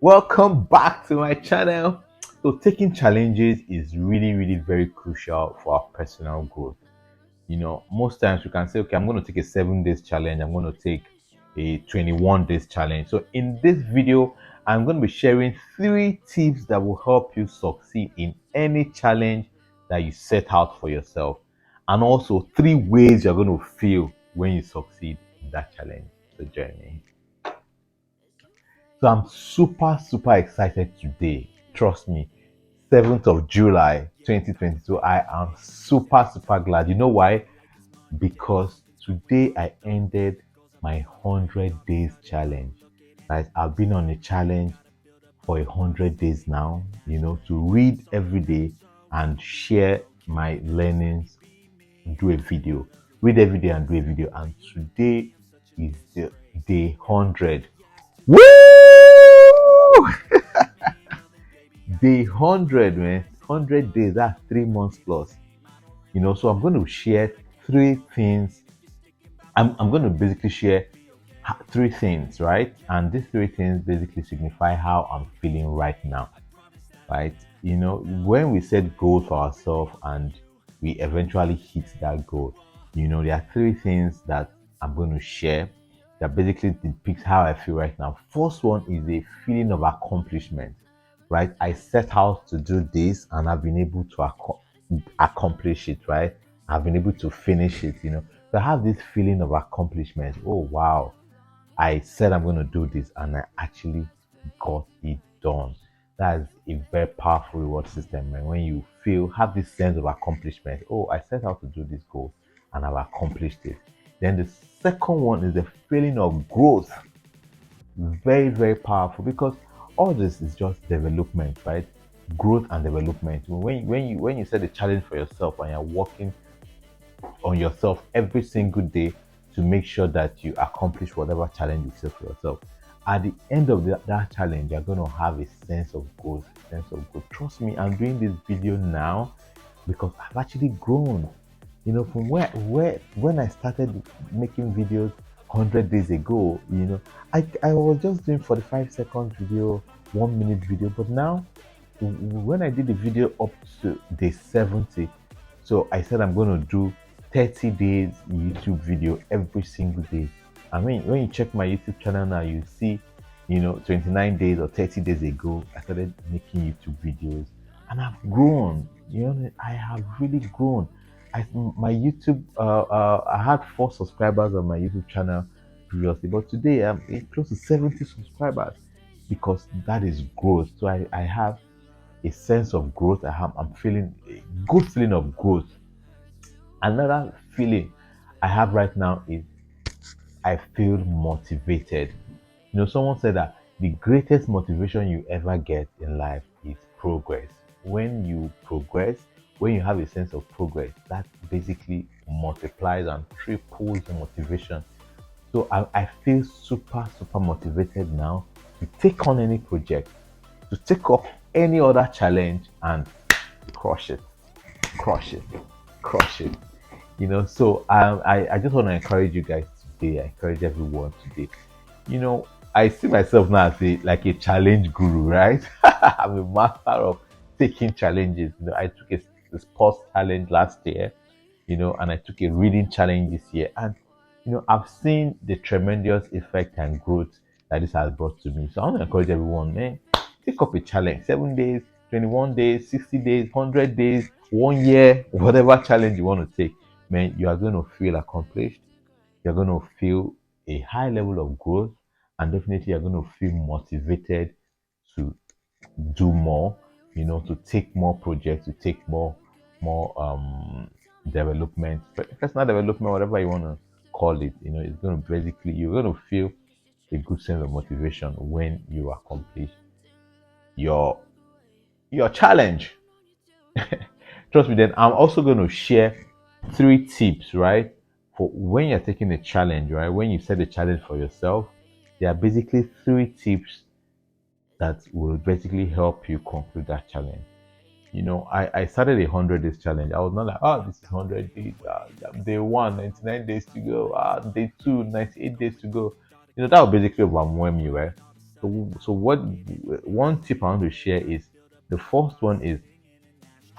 Welcome back to my channel. So taking challenges is really very crucial for our personal growth. Most times we can say, okay, I'm going to take a 7 days challenge. I'm going to take a 21 days challenge. So in this video, I'm going to be sharing 3 tips that will help you succeed in any challenge that you set out for yourself. And also 3 ways you're going to feel when you succeed in that challenge. So join me. So I'm super excited today. Trust me. 7th of July 2022. I am super glad. You know why? Because today I ended my 100 days challenge. Right? I've been on a challenge for 100 days now, to read every day and share my learnings, do a video. Read every day and do a video. And today is the day 100. Woo! Day 100, man. 100 days, that's 3 months plus. So I'm going to share 3 things. I'm going to basically share 3 things, right? And these 3 things basically signify how I'm feeling right now, right? When we set goals for ourselves and we eventually hit that goal, there are 3 things that I'm going to share that basically depicts how I feel right now. First one is a feeling of accomplishment, right? I set out to do this and I've been able to accomplish it, right? I've been able to finish it. So I have this feeling of accomplishment. Oh, wow. I said I'm going to do this and I actually got it done. That's a very powerful reward system. And when you have this sense of accomplishment, oh, I set out to do this goal and I've accomplished it. Then the second one is the feeling of growth. Very powerful because all this is just development, right? Growth and development. When you set a challenge for yourself and you're working on yourself every single day to make sure that you accomplish whatever challenge you set for yourself. At the end of that challenge, you're going to have a sense of growth, Trust me, I'm doing this video now because I've actually grown. From where when I started making videos 100 days ago, I was just doing 45 seconds video, 1 minute video, but now when I did the video up to day 70, so I said I'm going to do 30 days YouTube video every single day. I mean, when you check my YouTube channel now, you see, 29 days or 30 days ago, I started making YouTube videos and I've grown. I have really grown. My YouTube, I had 4 subscribers on my YouTube channel previously, but today I'm close to 70 subscribers because that is growth. So I have a sense of growth. I'm feeling a good feeling of growth. Another feeling I have right now is I feel motivated. Someone said that the greatest motivation you ever get in life is progress. When you progress, when you have a sense of progress, that basically multiplies and triples the motivation. So I feel super motivated now to take on any project, to take up any other challenge and crush it, crush it, crush it. So I just want to encourage you guys today. I encourage everyone today. I see myself now as like a challenge guru, right? I'm a master of taking challenges. I took a sports challenge last year, and I took a reading challenge this year. And I've seen the tremendous effect and growth that this has brought to me. So I want to encourage everyone, man, take up a challenge. 7 days, 21 days, 60 days, 100 days, 1 year, whatever challenge you want to take, man, you are going to feel accomplished. You're going to feel a high level of growth, and definitely you're going to feel motivated to do more, to take more projects, to take more development, personal development, whatever you want to call it. It's going to basically, you're going to feel a good sense of motivation when you accomplish your your challenge. Trust me. Then I'm also going to share 3 tips, right? For when you're taking a challenge, right? When you set a challenge for yourself, there are basically 3 tips that will basically help you conclude that challenge. I started a 100 days challenge. I was not like, oh, this is 100 days. Day one, 99 days to go. Day two, 98 days to go. That will basically overwhelm you, right? So what one tip I want to share is the first one is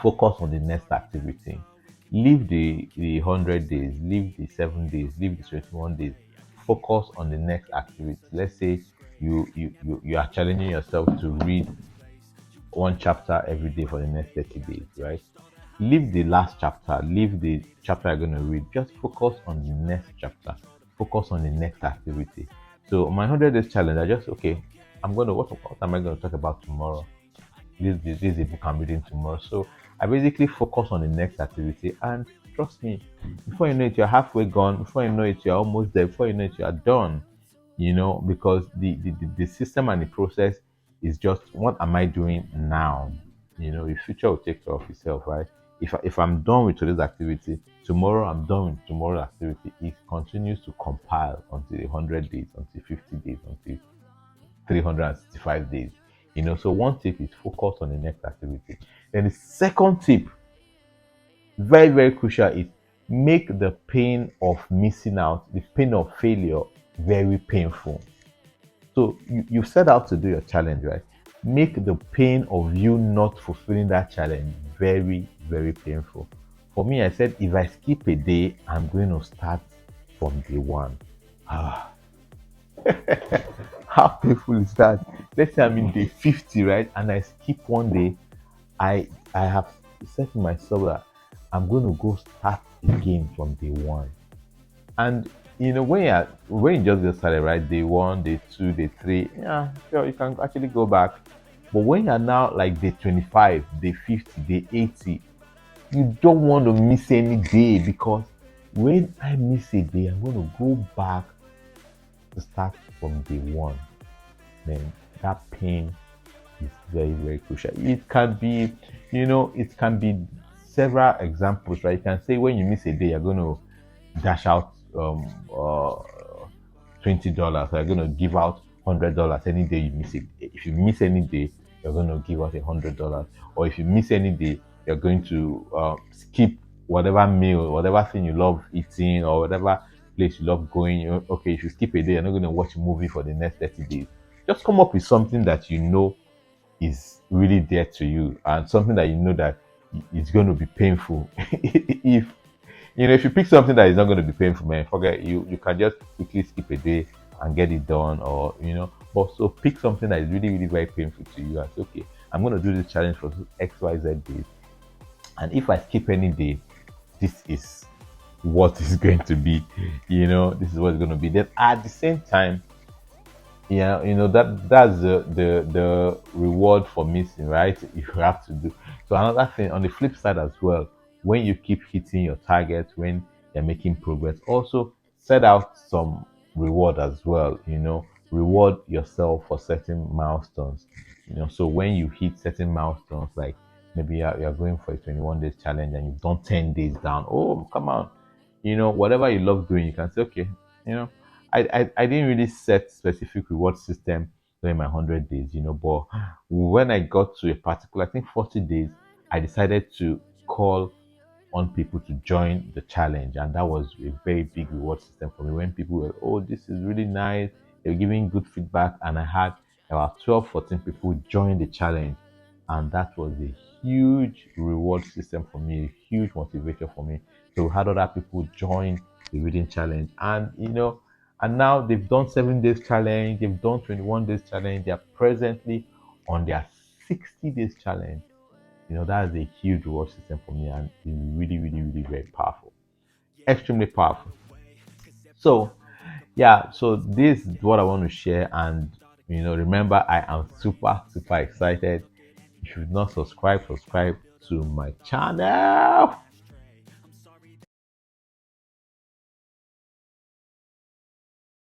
focus on the next activity. Leave the 100 days, leave the 7 days, leave the 21 days. Focus on the next activity. Let's say you are challenging yourself to read one chapter every day for the next 30 days, right? Leave the last chapter, leave the chapter you're going to read. Just focus on the next chapter, focus on the next activity. So, my 100 days challenge, I just, okay, what am I going to talk about tomorrow? This is a book I'm reading tomorrow. So, I basically focus on the next activity, and trust me, before you know it, you're halfway gone. Before you know it, you're almost there. Before you know it, you are done. Because the system and the process is just what am I doing now? The future will take care of itself, right? If I'm done with today's activity, tomorrow I'm done with tomorrow's activity. It continues to compile until 100 days, until 50 days, until 365 days. So one tip is focus on the next activity. Then the second tip, very, very crucial, is make the pain of missing out, the pain of failure, very painful. So you set out to do your challenge, right? Make the pain of you not fulfilling that challenge very, very painful. For me, I said if I skip a day, I'm going to start from day one. Ah, how painful is that? Let's say I'm in day 50, right? And I skip one day. I have said to myself that I'm going to go start again from day one. And when you just get started, right? Day one, day two, day three, yeah, sure, you can actually go back. But when you're now like day 25, day 50, day 80, you don't want to miss any day, because when I miss a day, I'm going to go back to start from day one. Then that pain is very, very crucial. It can be several examples, right? You can say when you miss a day, you're going to dash out $20. You're going to give out $100 any day you miss it. If you miss any day, you're going to give out $100. Or if you miss any day, you're going to skip whatever meal, whatever thing you love eating, or whatever place you love going. Okay, if you skip a day, you're not going to watch a movie for the next 30 days. Just come up with something that you know is really dear to you, and something that you know that it's going to be painful. If you pick something that is not going to be painful, man, forget you can just quickly skip a day and get it done, or but so pick something that is really, really very painful to you and say, okay, I'm going to do this challenge for XYZ days, and if I skip any day, this is what is going to be. This is what's going to be. Then at the same time, yeah, that's the reward for missing, right? You have to do. So another thing on the flip side as well, when you keep hitting your targets, when you're making progress, also set out some reward as well. Reward yourself for certain milestones. So when you hit certain milestones, like maybe you're going for a 21 days challenge and you've done 10 days down, oh, come on. Whatever you love doing, you can say, okay, you know I didn't really set specific reward system during my 100 days, but when I got to a particular, I think 40 days, I decided to call on people to join the challenge. And that was a very big reward system for me. When people were, oh, this is really nice, they were giving good feedback. And I had about 12, 14 people join the challenge. And that was a huge reward system for me, a huge motivator for me. So we had other people join the reading challenge. And now they've done 7 days challenge, they've done 21 days challenge, they are presently on their 60 days challenge. That is a huge reward system for me, and it's really, really, really very powerful. Extremely powerful. So, yeah, so this is what I want to share. And, remember, I am super, super excited. If you've not subscribed to my channel.